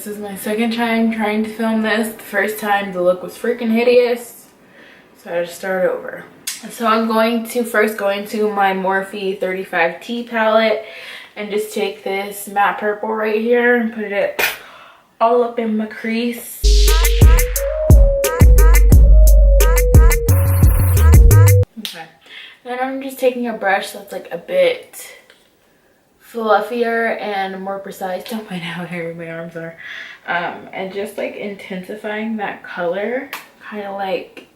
This is my second time trying to film this. The first time the look was freaking hideous, so I had to start over. So I'm going to first go into my Morphe 35T palette and just take this matte purple right here and put it all up in my crease. Okay, then I'm just taking a brush that's like a bit fluffier and more precise. Don't mind how hairy my arms are. And just like intensifying that color, kind of like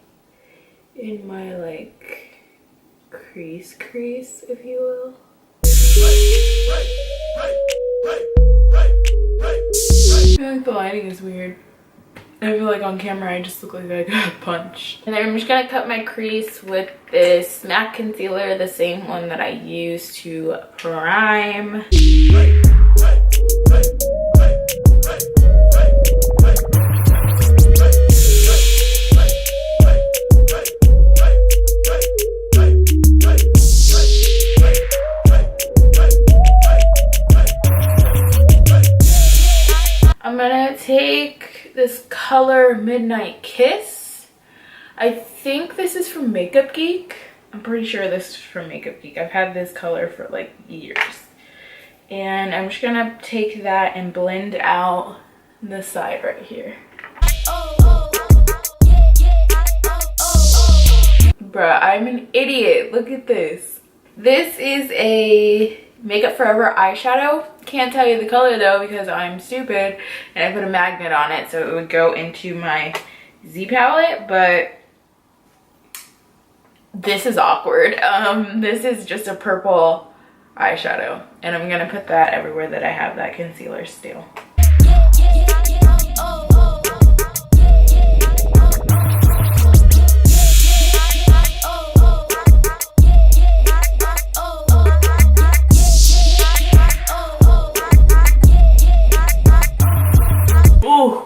in my like crease, if you will. I feel like the lighting is weird. I feel like on camera I just look like I got punched. And then I'm just gonna cut my crease with this MAC concealer, the same one that I use to prime. I'm gonna take this color Midnight Kiss. I think this is from Makeup Geek. I'm pretty sure this is from Makeup Geek. I've had this color for like years. And I'm just gonna take that and blend out the side right here. Bruh, I'm an idiot. Look at this. This is a Makeup Forever eyeshadow. Can't tell you the color though because I'm stupid and I put a magnet on it so it would go into my Z palette, but this is awkward. This is just a purple eyeshadow and I'm gonna put that everywhere that I have that concealer still.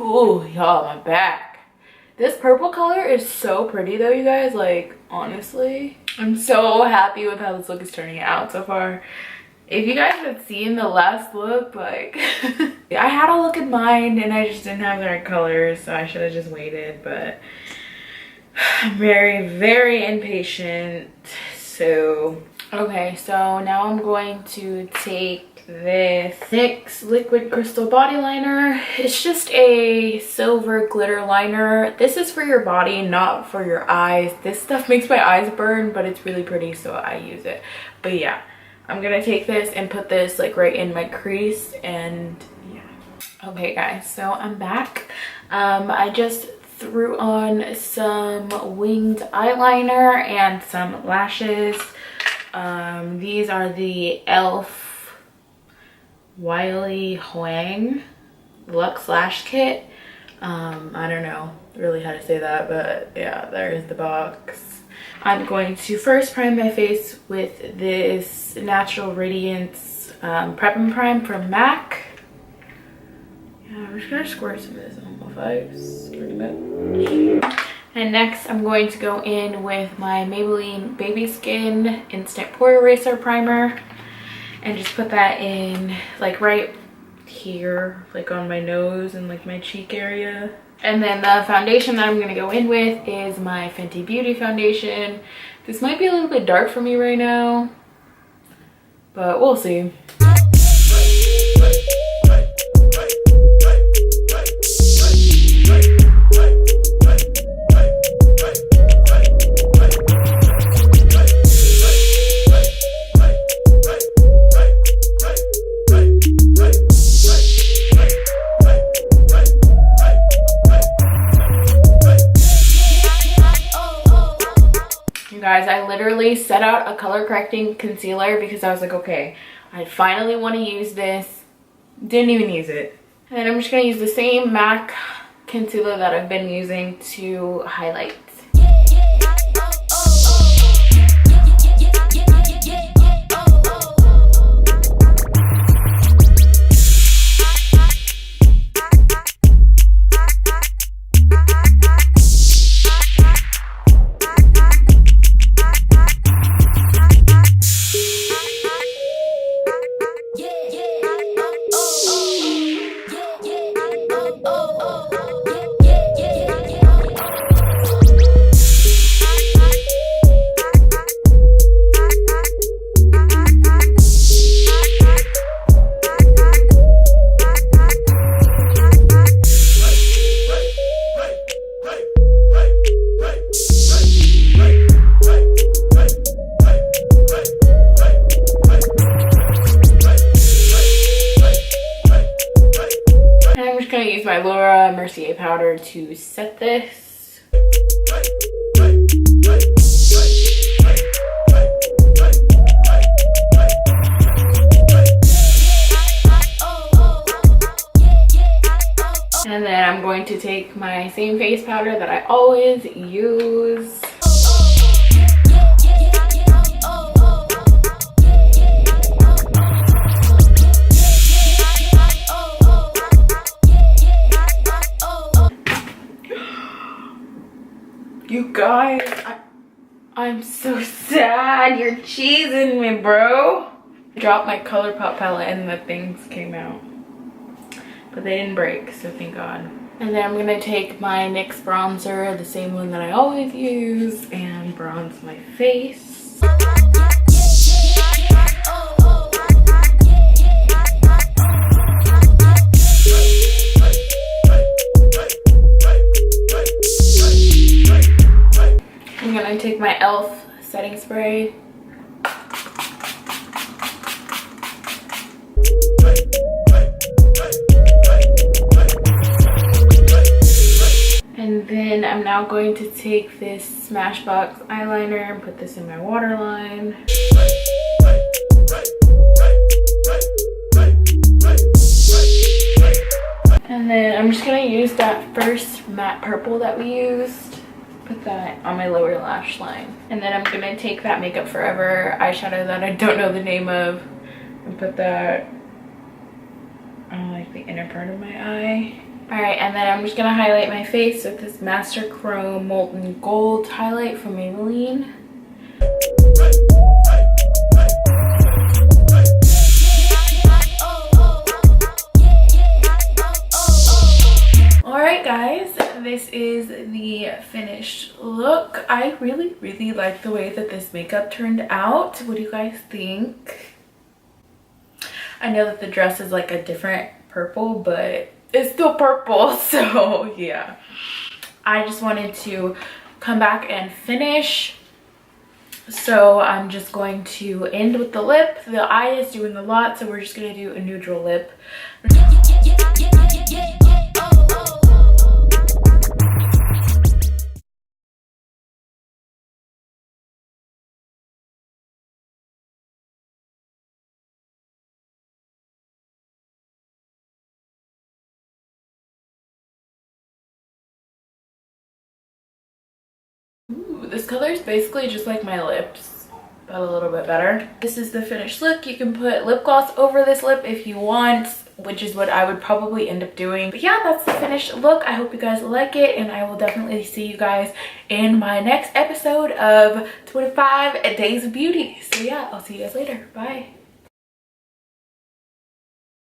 Ooh, y'all, my back. This purple color is so pretty though, you guys. Like, honestly, I'm so happy with how this look is turning out so far. If you guys had seen the last look, like, I had a look in mind and I just didn't have the right colors, so I should have just waited, but I'm very, very impatient. So, okay, so now I'm going to take this NYX Liquid Crystal Body Liner. It's just a silver glitter liner. This is for your body, not for your eyes. This stuff makes my eyes burn, but it's really pretty, so I use it. But yeah, I'm gonna take this and put this like right in my crease, and yeah. Okay guys, so I'm back. I just threw on some winged eyeliner and some lashes. These are the e.l.f. Wiley Huang Luxe Lash Kit. I don't know really how to say that, but yeah, there is the box. I'm going to first prime my face with this Natural Radiance Prep and Prime from MAC. Yeah, I'm just gonna squirt some of this on my face pretty much. And next I'm going to go in with my Maybelline Baby Skin Instant Pore Eraser Primer and just put that in like right here, like on my nose and like my cheek area. And then the foundation that I'm gonna go in with is my Fenty Beauty foundation. This might be a little bit dark for me right now, but we'll see. Guys, I literally set out a color correcting concealer because I was like, okay, I finally want to use this. Didn't even use it. And then I'm just going to use the same MAC concealer that I've been using to highlight. gonna use my Laura Mercier powder to set this. And then I'm going to take my same face powder that I always use. You guys, I'm so sad. You're cheesing me, bro. Dropped my ColourPop palette and the things came out. But they didn't break, so thank God. And then I'm gonna take my NYX bronzer, the same one that I always use, and bronze my face. I'm gonna take my e.l.f. setting spray. And then I'm now going to take this Smashbox eyeliner and put this in my waterline. And then I'm just gonna use that first matte purple that we used. Put that on my lower lash line. And then I'm gonna take that Makeup Forever eyeshadow that I don't know the name of and put that on like the inner part of my eye. Alright, and then I'm just gonna highlight my face with this Master Chrome Molten Gold highlight from Maybelline. Alright guys, this is the finished look. I really like the way that this makeup turned out. What do you guys think? I know that the dress is like a different purple, but it's still purple, so yeah. I just wanted to come back and finish. So I'm just going to end with the lip. The eye is doing a lot, so we're just gonna do a neutral lip. Ooh, this color is basically just like my lips, but a little bit better. This is the finished look. You can put lip gloss over this lip if you want, which is what I would probably end up doing. But yeah, that's the finished look. I hope you guys like it, and I will definitely see you guys in my next episode of 25 Days of Beauty. So yeah, I'll see you guys later. Bye.